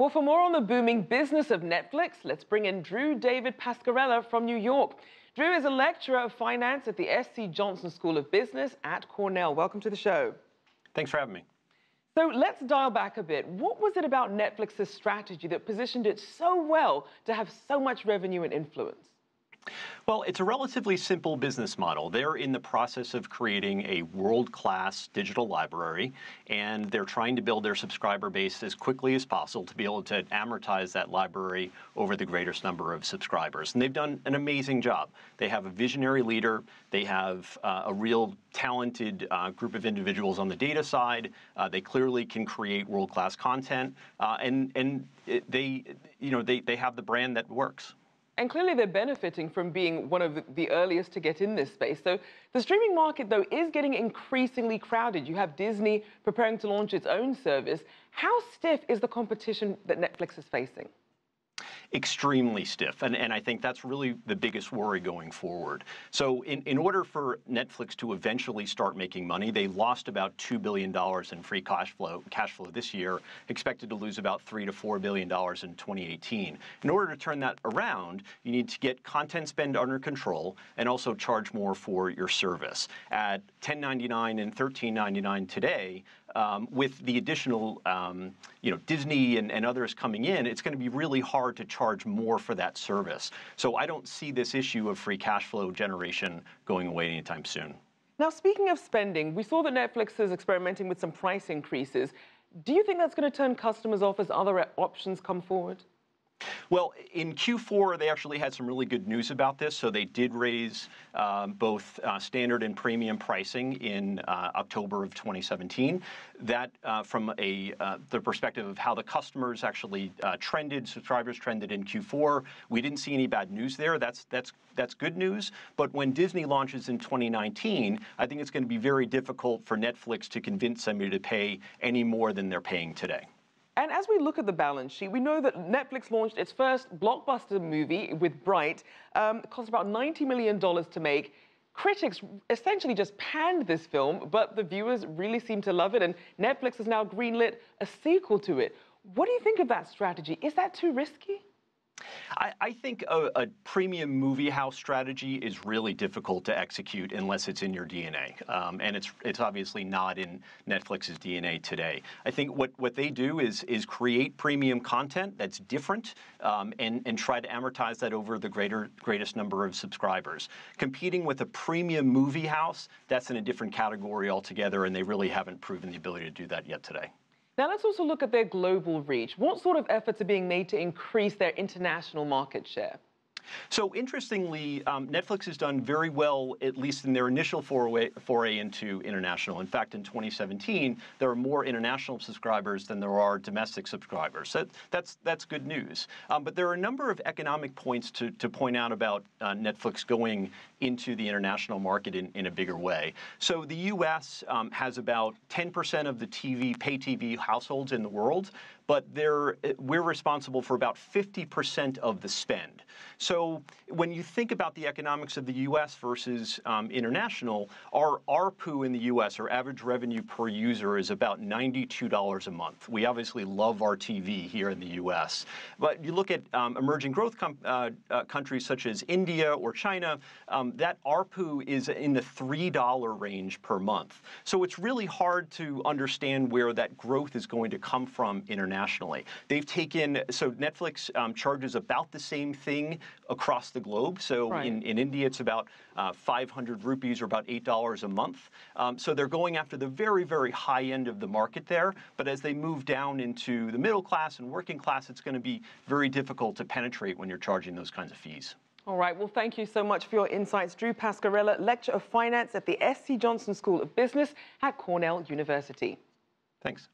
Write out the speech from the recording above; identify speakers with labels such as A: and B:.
A: Well, for more on the booming business of Netflix, let's bring in Drew David Pascarella from New York. Drew is a lecturer of finance at the S.C. Johnson School of Business at Cornell. Welcome to the show.
B: Thanks for having me.
A: So let's dial back a bit. What was it about Netflix's strategy that positioned it so well to have so much revenue and influence?
B: Well, it's a relatively simple business model. They're in the process of creating a world-class digital library, and they're trying to build their subscriber base as quickly as possible to be able to amortize that library over the greatest number of subscribers. And they've done an amazing job. They have a visionary leader. They have a real talented group of individuals on the data side. They clearly can create world-class content, and they have the brand that works.
A: And clearly they're benefiting from being one of the earliest to get in this space. So the streaming market, though, is getting increasingly crowded. You have Disney preparing to launch its own service. How stiff is the competition that Netflix is facing?
B: Extremely stiff, and I think that's really the biggest worry going forward. So in order for Netflix to eventually start making money, they lost about $2 billion in free cash flow this year, expected to lose about $3 to $4 billion in 2018. In order to turn that around, you need to get content spend under control and also charge more for your service. At $10.99 and $13.99 today, with the additional, Disney and others coming in, it's going to be really hard to charge more for that service. So I don't see this issue of free cash flow generation going away anytime soon.
A: Now, speaking of spending, we saw that Netflix is experimenting with some price increases. Do you think that's going to turn customers off as other options come forward?
B: Well, in Q4, they actually had some really good news about this. So they did raise both standard and premium pricing in October of 2017. That, from the perspective of how the customers actually subscribers trended in Q4, we didn't see any bad news there. That's good news. But when Disney launches in 2019, I think it's going to be very difficult for Netflix to convince somebody to pay any more than they're paying today.
A: And as we look at the balance sheet, we know that Netflix launched its first blockbuster movie with Bright. It cost about $90 million to make. Critics essentially just panned this film, but the viewers really seem to love it, and Netflix has now greenlit a sequel to it. What do you think of that strategy? Is that too risky?
B: I think a premium movie house strategy is really difficult to execute unless it's in your DNA, and it's obviously not in Netflix's DNA today. I think what they do is create premium content that's different and try to amortize that over the greatest number of subscribers. Competing with a premium movie house, that's in a different category altogether, and they really haven't proven the ability to do that yet today.
A: Now, let's also look at their global reach. What sort of efforts are being made to increase their international market share?
B: So interestingly, Netflix has done very well, at least in their initial foray into international. In fact, in 2017, there are more international subscribers than there are domestic subscribers. So that's good news. But there are a number of economic points to point out about Netflix going into the international market in a bigger way. So the U.S. has about 10% of the pay TV households in the world, but we're responsible for about 50% of the spend. So when you think about the economics of the U.S. versus international, our ARPU in the U.S., our average revenue per user, is about $92 a month. We obviously love our TV here in the U.S. But you look at emerging growth countries such as India or China, that ARPU is in the $3 range per month. So it's really hard to understand where that growth is going to come from internationally. So Netflix charges about the same thing across the globe. So right. in India, it's about 500 rupees, or about $8 a month. So they're going after the very, very high end of the market there. But as they move down into the middle class and working class, it's going to be very difficult to penetrate when you're charging those kinds of fees.
A: All right. Well, thank you so much for your insights. Drew Pascarella, Lecturer of Finance at the S.C. Johnson School of Business at Cornell University.
B: Thanks.